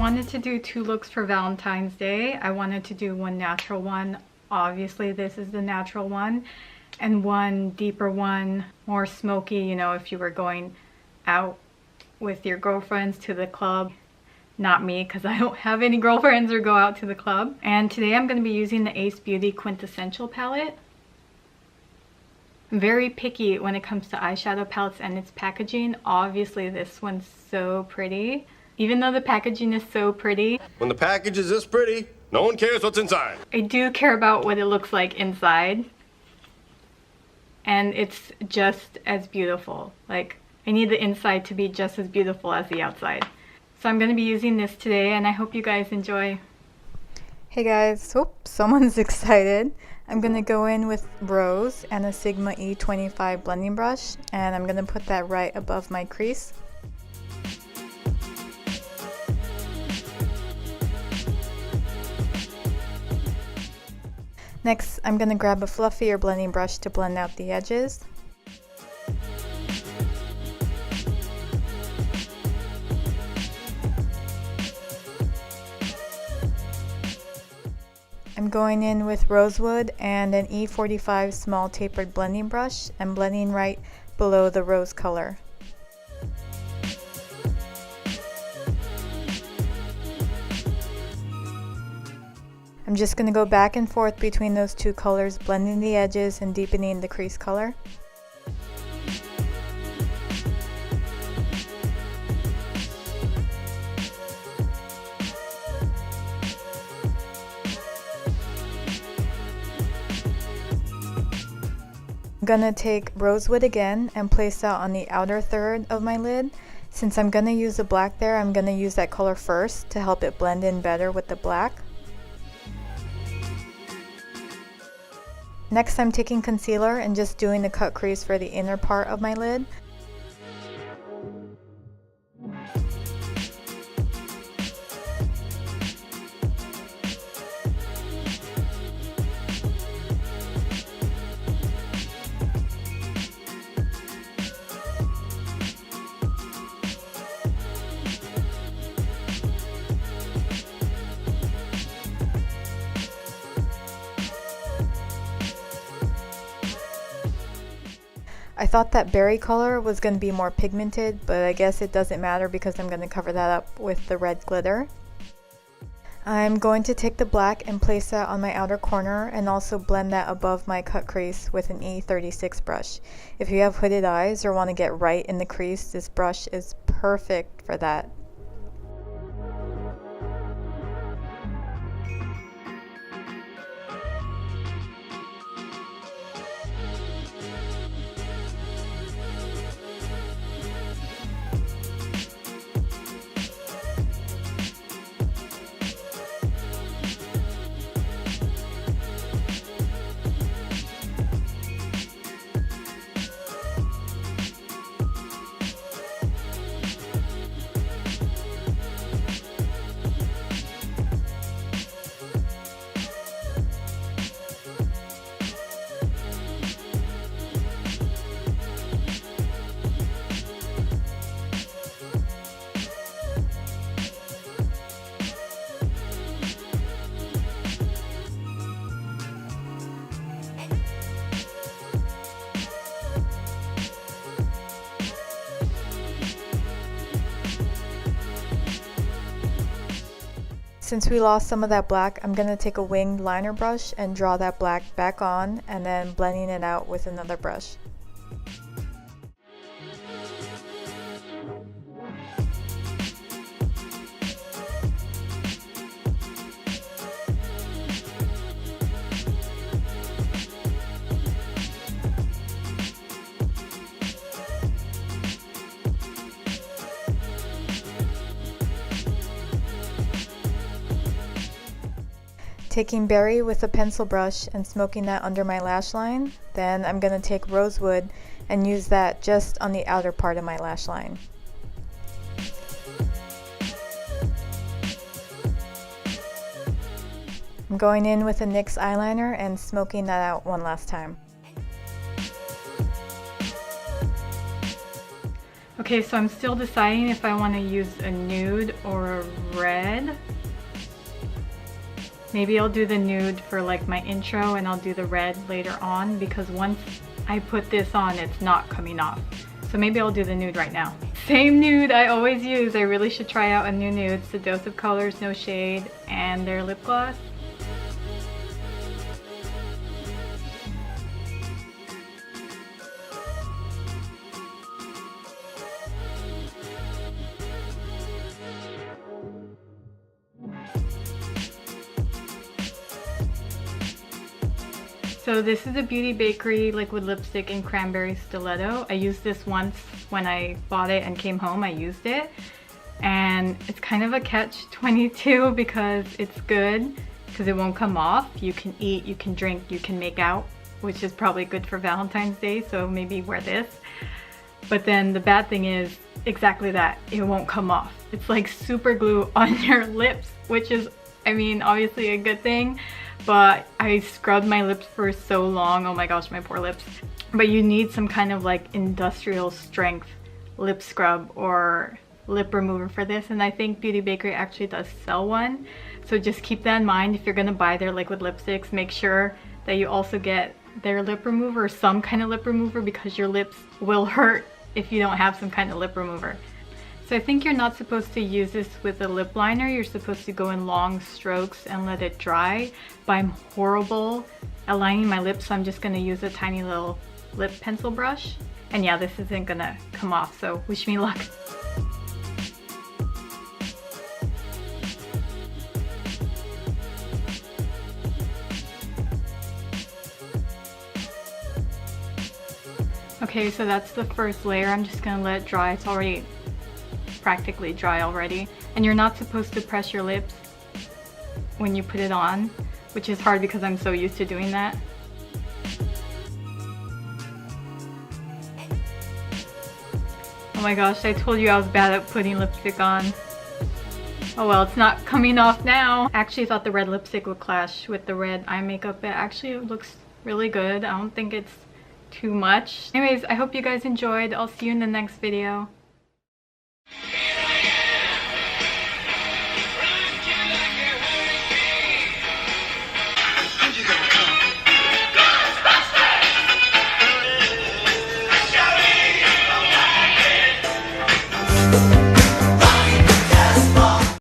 wanted to do 2 looks for Valentine's Day. I wanted to do one natural one. Obviously this is the natural one. And one deeper one, more smoky, you know, if you were going out with your girlfriends to the club. Not me, because I don't have any girlfriends or go out to the club. And today I'm going to be using the Ace Beauty Quintessential palette. I'm very picky when it comes to eyeshadow palettes and its packaging. Obviously this one's so pretty. Even though the packaging is so pretty. When the package is this pretty, no one cares what's inside. I do care about what it looks like inside. And it's just as beautiful. Like, I need the inside to be just as beautiful as the outside. So I'm going to be using this today and I hope you guys enjoy. Hey guys, someone's excited. I'm going to go in with Rose and a Sigma E25 blending brush, and I'm going to put that right above my crease. Next, I'm going to grab a fluffier blending brush to blend out the edges. I'm going in with Rosewood and an E45 small tapered blending brush and blending right below the rose color. I'm just going to go back and forth between those two colors, blending the edges and deepening the crease color. I'm gonna take Rosewood again and place that on the outer third of my lid. Since I'm gonna use the black there, I'm gonna use that color first to help it blend in better with the black. Next, I'm taking concealer and just doing the cut crease for the inner part of my lid. I thought that berry color was going to be more pigmented, but I guess it doesn't matter because I'm going to cover that up with the red glitter. I'm going to take the black and place that on my outer corner and also blend that above my cut crease with an E36 brush. If you have hooded eyes or want to get right in the crease, this brush is perfect for that. Since we lost some of that black, I'm going to take a winged liner brush and draw that black back on and then blending it out with another brush. Taking Berry with a pencil brush and smoking that under my lash line. Then I'm going to take Rosewood and use that just on the outer part of my lash line. I'm going in with a NYX eyeliner and smoking that out one last time. Okay, so I'm still deciding if I want to use a nude or a red. Maybe I'll do the nude for like my intro and I'll do the red later on, because once I put this on, it's not coming off. So maybe I'll do the nude right now. Same nude I always use. I really should try out a new nude. It's the Dose of Colors No Shade and their lip gloss. So this is a Beauty Bakerie liquid lipstick in Cranberry Stiletto. I used this once when I bought it and came home. I used it, and it's kind of a catch-22 because it's good because it won't come off. You can eat, you can drink, you can make out, which is probably good for Valentine's Day, so maybe wear this. But then the bad thing is exactly that, it won't come off. It's like super glue on your lips, which is, I mean, obviously a good thing. But I scrubbed my lips for so long. Oh my gosh, my poor lips. But you need some kind of like industrial strength lip scrub or lip remover for this, and I think Beauty Bakerie actually does sell one. So just keep that in mind if you're gonna buy their liquid lipsticks. Make sure that you also get their lip remover or some kind of lip remover, because your lips will hurt if you don't have some kind of lip remover. So I think you're not supposed to use this with a lip liner. You're supposed to go in long strokes and let it dry. But I'm horrible at lining my lips, so I'm just gonna use a tiny little lip pencil brush. And yeah, this isn't gonna come off, so wish me luck. Okay, so that's the first layer. I'm just gonna let it dry. It's already practically dry already. And you're not supposed to press your lips when you put it on, which is hard because I'm so used to doing that. Oh my gosh, I told you I was bad at putting lipstick on. Oh well, it's not coming off now. I actually thought the red lipstick would clash with the red eye makeup, but actually it looks really good. I don't think it's too much. Anyways, I hope you guys enjoyed. I'll see you in the next video.